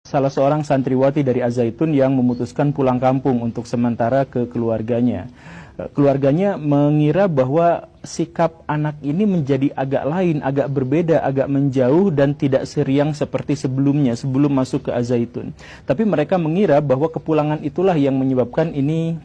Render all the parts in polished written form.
Salah seorang santriwati dari Az-Zaitun yang memutuskan pulang kampung untuk sementara ke keluarganya. Keluarganya mengira bahwa sikap anak ini menjadi agak lain, agak berbeda, agak menjauh dan tidak seriang seperti sebelumnya, sebelum masuk ke Az-Zaitun. Tapi mereka mengira bahwa kepulangan itulah yang menyebabkan ini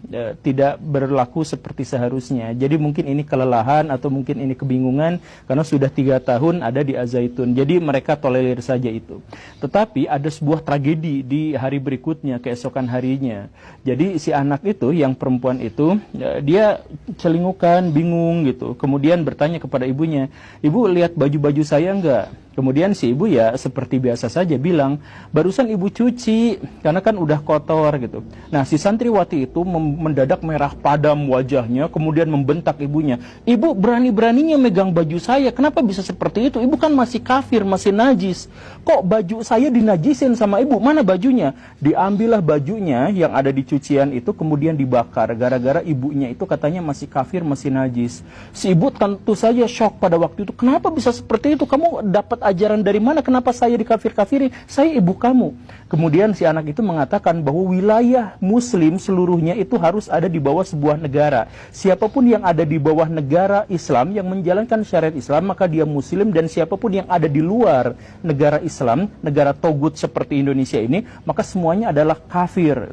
tidak berlaku seperti seharusnya. Jadi mungkin ini kelelahan atau mungkin ini kebingungan karena sudah 3 tahun ada di Az-Zaitun. Jadi mereka tolerir saja itu. Tetapi ada sebuah tragedi di hari berikutnya, keesokan harinya. Jadi si anak itu, yang perempuan itu, dia celingukan, bingung gitu. Kemudian bertanya kepada ibunya, "Ibu lihat baju-baju saya enggak?" Kemudian si ibu ya seperti biasa saja bilang, "Barusan ibu cuci, karena kan udah kotor," gitu. Nah, si santriwati itu mendadak merah padam wajahnya, kemudian membentak ibunya, "Ibu berani-beraninya megang baju saya, kenapa bisa seperti itu? Ibu kan masih kafir, masih najis. Kok baju saya dinajisin sama ibu? Mana bajunya?" Diambillah bajunya yang ada di cucian itu, kemudian dibakar, gara-gara ibunya itu katanya masih kafir, masih najis. Si ibu tentu saja shock pada waktu itu, "Kenapa bisa seperti itu? Kamu dapat ajaran dari mana? Kenapa saya dikafir-kafirin? Saya ibu kamu." Kemudian si anak itu mengatakan bahwa wilayah muslim seluruhnya itu harus ada di bawah sebuah negara. Siapapun yang ada di bawah negara Islam yang menjalankan syariat Islam, maka dia muslim, dan siapapun yang ada di luar negara Islam, negara togut seperti Indonesia ini, maka semuanya adalah kafir.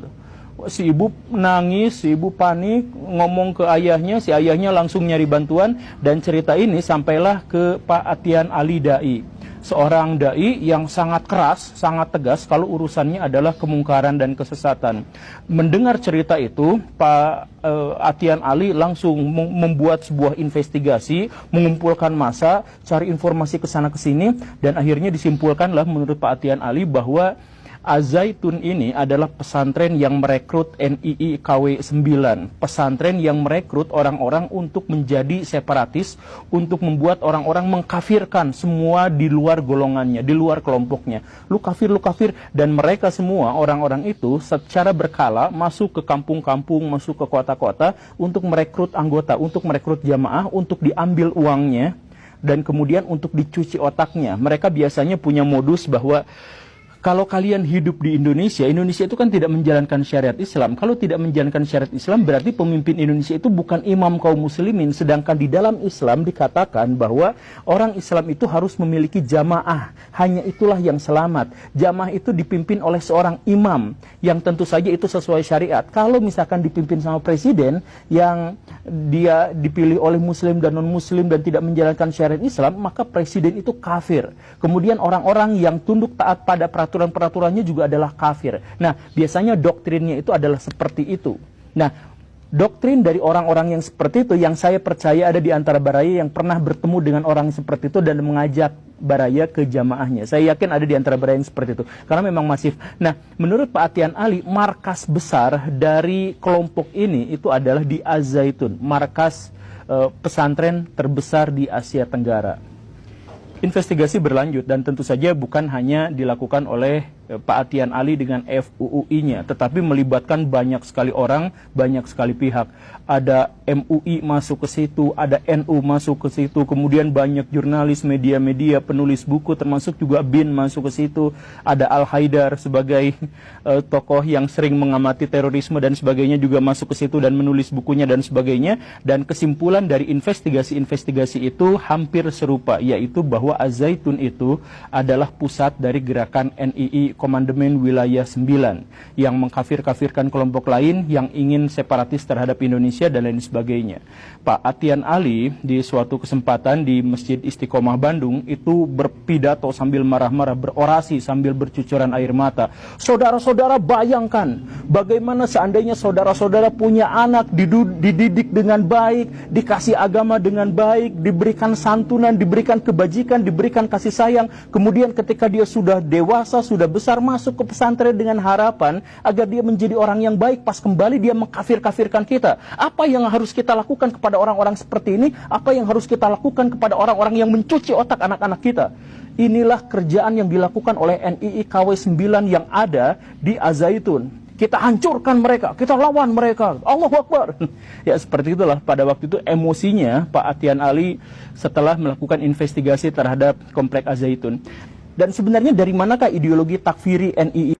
Si ibu nangis, si ibu panik, ngomong ke ayahnya, si ayahnya langsung nyari bantuan, dan cerita ini sampailah ke Pak Atian Ali Dai. Seorang dai yang sangat keras, sangat tegas kalau urusannya adalah kemungkaran dan kesesatan. Mendengar cerita itu, Pak Atian Ali langsung membuat sebuah investigasi, mengumpulkan massa, cari informasi ke sana ke sini, dan akhirnya disimpulkanlah menurut Pak Atian Ali bahwa Az-Zaitun ini adalah pesantren yang merekrut NII KW 9, pesantren yang merekrut orang-orang untuk menjadi separatis, untuk membuat orang-orang mengkafirkan semua di luar golongannya, di luar kelompoknya. Lu kafir, dan mereka semua, orang-orang itu secara berkala masuk ke kampung-kampung, masuk ke kota-kota untuk merekrut anggota, untuk merekrut jamaah, untuk diambil uangnya, dan kemudian untuk dicuci otaknya. Mereka biasanya punya modus bahwa kalau kalian hidup di Indonesia, Indonesia itu kan tidak menjalankan syariat Islam. Kalau tidak menjalankan syariat Islam, berarti pemimpin Indonesia itu bukan imam kaum muslimin. Sedangkan di dalam Islam dikatakan bahwa orang Islam itu harus memiliki jamaah. Hanya itulah yang selamat. Jamaah itu dipimpin oleh seorang imam, yang tentu saja itu sesuai syariat. Kalau misalkan dipimpin sama presiden, yang dia dipilih oleh muslim dan non-muslim dan tidak menjalankan syariat Islam, maka presiden itu kafir. Kemudian orang-orang yang tunduk taat pada peraturan-peraturannya juga adalah kafir. Nah, biasanya doktrinnya itu adalah seperti itu. Nah, doktrin dari orang-orang yang seperti itu, yang saya percaya ada di antara baraya yang pernah bertemu dengan orang seperti itu dan mengajak baraya ke jamaahnya. Saya yakin ada di antara baraya yang seperti itu, karena memang masif. Nah, menurut Pak Atian Ali, markas besar dari kelompok ini itu adalah di Az-Zaitun, markas pesantren terbesar di Asia Tenggara. Investigasi berlanjut, dan tentu saja bukan hanya dilakukan oleh Pak Atian Ali dengan FUUI-nya, tetapi melibatkan banyak sekali orang, banyak sekali pihak. Ada MUI masuk ke situ, ada NU masuk ke situ, kemudian banyak jurnalis, media-media, penulis buku, termasuk juga BIN masuk ke situ. Ada Al-Haidar sebagai tokoh yang sering mengamati terorisme dan sebagainya juga masuk ke situ dan menulis bukunya dan sebagainya. Dan kesimpulan dari investigasi-investigasi itu hampir serupa, yaitu bahwa Az-Zaitun itu adalah pusat dari gerakan NII Komandemen Wilayah 9 yang mengkafir-kafirkan kelompok lain yang ingin separatis terhadap Indonesia dan lain sebagainya. Pak Atian Ali di suatu kesempatan di Masjid Istiqomah Bandung itu berpidato sambil marah-marah, berorasi sambil bercucuran air mata. Saudara-saudara, bayangkan bagaimana seandainya saudara-saudara punya anak, dididik dengan baik, dikasih agama dengan baik, diberikan santunan, diberikan kebajikan, diberikan kasih sayang, kemudian ketika dia sudah dewasa, sudah besar, masuk ke pesantren dengan harapan agar dia menjadi orang yang baik, pas kembali dia mengkafir-kafirkan kita. Apa yang harus kita lakukan kepada orang-orang seperti ini? Apa yang harus kita lakukan kepada orang-orang yang mencuci otak anak-anak kita? Inilah kerjaan yang dilakukan oleh NII KW 9 yang ada di Az-Zaitun. Kita hancurkan mereka, kita lawan mereka, Allahu Akbar. Ya, seperti itulah pada waktu itu emosinya Pak Atian Ali setelah melakukan investigasi terhadap komplek Az-Zaitun. Dan sebenarnya dari manakah ideologi takfiri NII